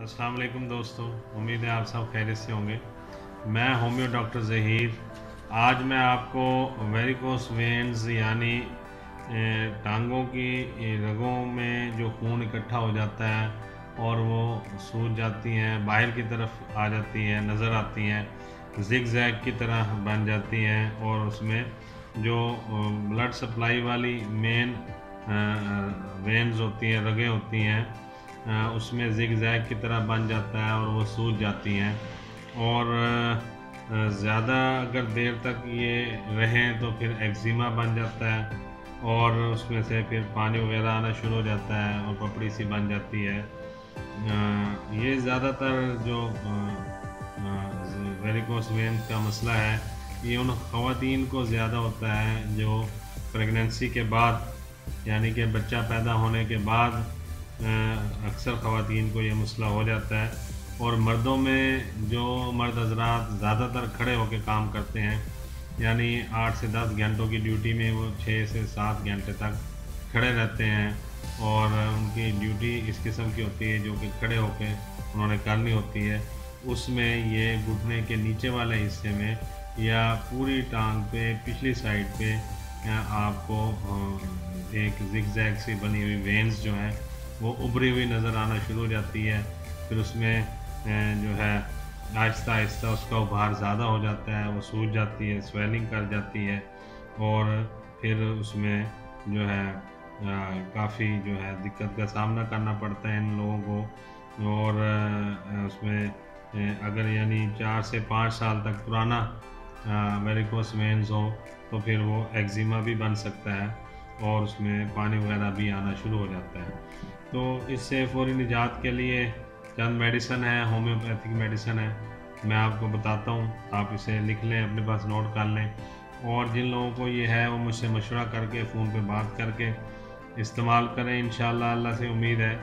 अस्सलाम वालेकुम दोस्तों, उम्मीद है आप सब खैरियत से होंगे। मैं होम्यो डॉक्टर ज़हीर। आज मैं आपको वेरिकोस वेन्स यानी टांगों की रगों में जो खून इकट्ठा हो जाता है और वो सूज जाती हैं, बाहर की तरफ आ जाती हैं, नज़र आती हैं, ज़िग ज़ैग की तरह बन जाती हैं और उसमें जो ब्लड सप्लाई वाली मेन वेन्स होती हैं, रगें होती हैं, उसमें ज़िग ज़ैग की तरह बन जाता है और वो सूज जाती हैं। और ज़्यादा अगर देर तक ये रहें तो फिर एक्जिमा बन जाता है और उसमें से फिर पानी वगैरह आना शुरू हो जाता है और पपड़ी सी बन जाती है। ये ज़्यादातर जो वेरिकोस वेन का मसला है, ये उन ख़वातीन को ज़्यादा होता है जो प्रेगनेंसी के बाद यानी कि बच्चा पैदा होने के बाद अक्सर ख़वातीन को ये मसला हो जाता है। और मर्दों में जो मर्द हज़रात ज़्यादातर खड़े होकर काम करते हैं, यानी 8 से 10 घंटों की ड्यूटी में वो 6 से 7 घंटे तक खड़े रहते हैं और उनकी ड्यूटी इस किस्म की होती है जो कि खड़े होकर उन्होंने करनी होती है। उसमें ये घुटने के नीचे वाले हिस्से में या पूरी टांग पे पिछली साइड पे आपको एक ज़िगज़ैग सी बनी हुई वेन्स जो हैं वो उभरी हुई नज़र आना शुरू हो जाती है। फिर उसमें जो है आहिस्ता आहिस्ता उसका उभार ज़्यादा हो जाता है, वो सूज जाती है, स्वेलिंग कर जाती है और फिर उसमें जो है काफ़ी जो है दिक्कत का सामना करना पड़ता है इन लोगों को। और उसमें अगर यानी 4 से 5 साल तक पुराना वेरिकोस वेन्स हो तो फिर वो एक्जिमा भी बन सकता है और उसमें पानी वगैरह भी आना शुरू हो जाता है। तो इससे फ़ौरी निजात के लिए चंद मेडिसन है, होम्योपैथिक मेडिसन है, मैं आपको बताता हूँ। आप इसे लिख लें, अपने पास नोट कर लें और जिन लोगों को ये है वो मुझसे मशवरा करके फ़ोन पे बात करके इस्तेमाल करें। इंशाअल्लाह अल्लाह से उम्मीद है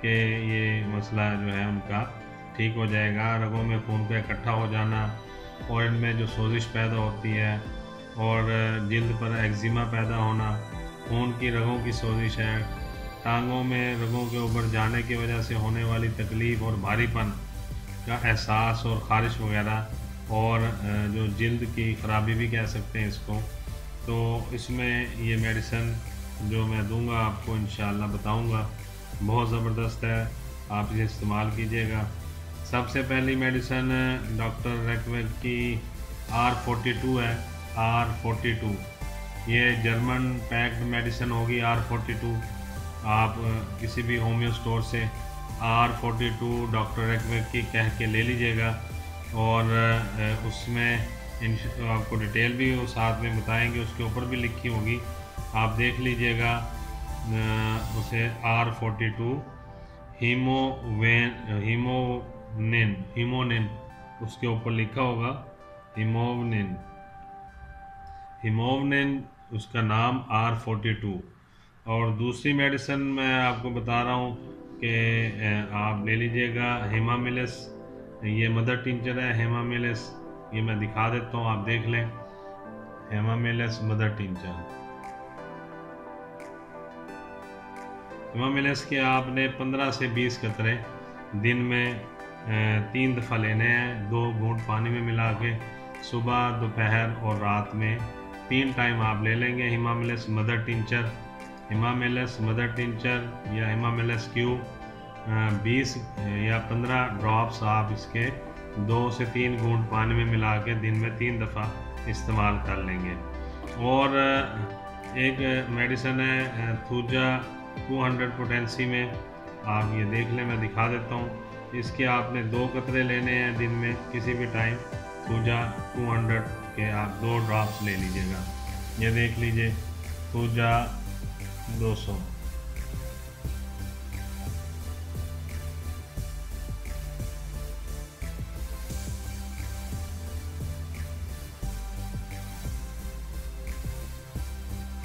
कि ये मसला जो है उनका ठीक हो जाएगा। रगों में खून का इकट्ठा हो जाना और इनमें जो सोजिश पैदा होती है और जिल्द पर एक्जिमा पैदा होना, खून की रगों की सोजिश है, टांगों में रगों के ऊपर जाने की वजह से होने वाली तकलीफ़ और भारीपन का एहसास और ख़ारिश वगैरह और जो जिल्द की ख़राबी भी कह सकते हैं इसको। तो इसमें ये मेडिसन जो मैं दूंगा आपको इंशाअल्लाह बताऊंगा, बहुत ज़बरदस्त है, आप इसे इस्तेमाल कीजिएगा। सबसे पहली मेडिसन डॉक्टर रेकवेग की R42 है। R42 ये जर्मन पैक्ड मेडिसन होगी। R42 आप किसी भी होम्यो स्टोर से R42 डॉक्टर रेकवेग की कह के ले लीजिएगा और उसमें आपको डिटेल भी वो साथ में बताएंगे, उसके ऊपर भी लिखी होगी, आप देख लीजिएगा उसे। R42 हीमोनिन उसके ऊपर लिखा होगा, हीमोनिन उसका नाम R42। और दूसरी मेडिसिन मैं आपको बता रहा हूँ कि आप ले लीजिएगा हेमामिलस। ये मदर टिंचर है हेमामिलस, ये मैं दिखा देता हूँ, आप देख लें। हेमामिलस मदर टिंचर, हेमामिलस के आपने 15 से 20 कतरे दिन में 3 दफ़ा लेने हैं, 2 घूंट पानी में मिला के, सुबह, दोपहर और रात में 3 टाइम आप ले लेंगे। हेमामिलस मदर टिंचर, हेमामिलस मदर टिंचर या हेमामिलस क्यू 20 या 15 ड्रॉप्स आप इसके 2 से 3 घूंट पानी में मिला के दिन में 3 दफ़ा इस्तेमाल कर लेंगे। और एक मेडिसन है थूजा 200 पोटेंसी में, आप ये देख लें, मैं दिखा देता हूँ। इसके आपने 2 कतरे लेने हैं दिन में किसी भी टाइम, थूजा 200 के आप 2 ड्रॉप्स ले लीजिएगा। ये देख लीजिए थूजा 200।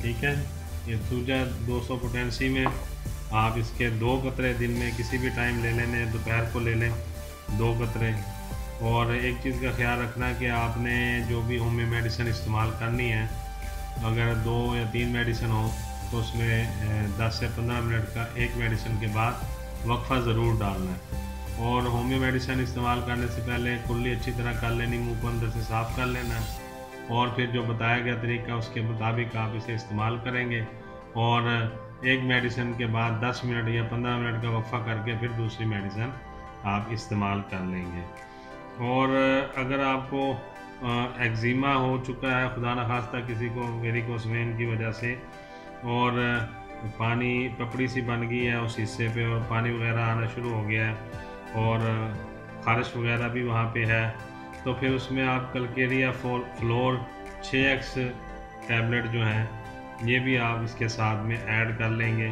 ठीक है, ये थूजा 200 पोटेंसी में आप इसके 2 कतरे दिन में किसी भी टाइम ले लेने, दोपहर को ले लें 2 कतरे। और एक चीज़ का ख्याल रखना कि आपने जो भी होम्यो मेडिसिन इस्तेमाल करनी है, अगर 2 या 3 मेडिसिन हो तो उसमें 10 से 15 मिनट का एक मेडिसिन के बाद वक्फ़ा ज़रूर डालना है। और होम्यो मेडिसिन इस्तेमाल करने से पहले कुल्ली अच्छी तरह कर लेनी, मुंह को अंदर से साफ़ कर लेना है और फिर जो बताया गया तरीका उसके मुताबिक आप इसे इस्तेमाल करेंगे और एक मेडिसिन के बाद 10 मिनट या 15 मिनट का वक्फा करके फिर दूसरी मेडिसिन आप इस्तेमाल कर लेंगे। और अगर आपको एक्जिमा हो चुका है, खुदा न खास्ता किसी को वेरिकोस वेन की वजह से, और पानी पपड़ी सी बन गई है उस हिस्से पे और पानी वगैरह आना शुरू हो गया है और ख़ारिश वगैरह भी वहाँ पे है, तो फिर उसमें आप कलकेरिया फ्लोर 6x टैबलेट जो हैं ये भी आप इसके साथ में ऐड कर लेंगे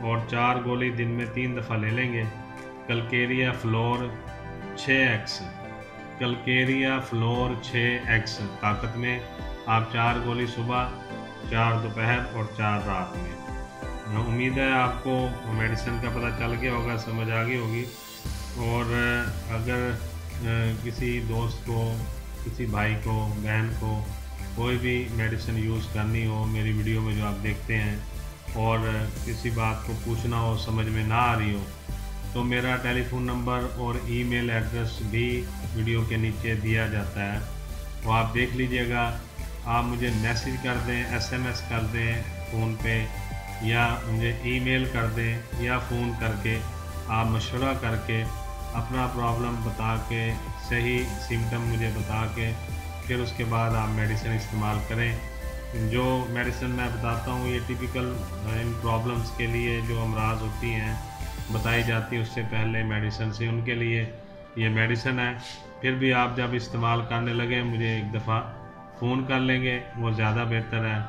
और 4 गोली दिन में 3 दफ़ा ले लेंगे। Calcarea floor 6x, Calcarea floor 6x ताकत में आप 4 गोली सुबह, 4 दोपहर और 4 रात में। उम्मीद है आपको मेडिसिन का पता चल गया होगा, समझ आ गई होगी। और अगर किसी दोस्त को, किसी भाई को, बहन को कोई भी मेडिसिन यूज़ करनी हो मेरी वीडियो में जो आप देखते हैं और किसी बात को पूछना हो, समझ में ना आ रही हो, तो मेरा टेलीफोन नंबर और ईमेल एड्रेस भी वीडियो के नीचे दिया जाता है, वो आप देख लीजिएगा। आप मुझे मैसेज कर दें, SMS कर दें फ़ोन पे, या मुझे ईमेल कर दें, या फ़ोन करके आप मशवरा करके अपना प्रॉब्लम बता के, सही सिम्टम मुझे बता के फिर उसके बाद आप मेडिसिन इस्तेमाल करें। जो मेडिसिन मैं बताता हूँ ये टिपिकल इन प्रॉब्लम्स के लिए जो अमराज होती हैं बताई जाती है उससे पहले मेडिसिन से, उनके लिए ये मेडिसिन है। फिर भी आप जब इस्तेमाल करने लगे मुझे एक दफ़ा फ़ोन कर लेंगे, वो ज़्यादा बेहतर है।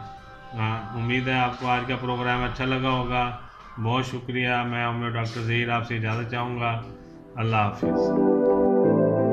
उम्मीद है आपको आज का प्रोग्राम अच्छा लगा होगा। बहुत शुक्रिया। मैं होम्यो डॉक्टर ज़हीर आपसे इजाज़त चाहूँगा। अल्लाह हाफिज़।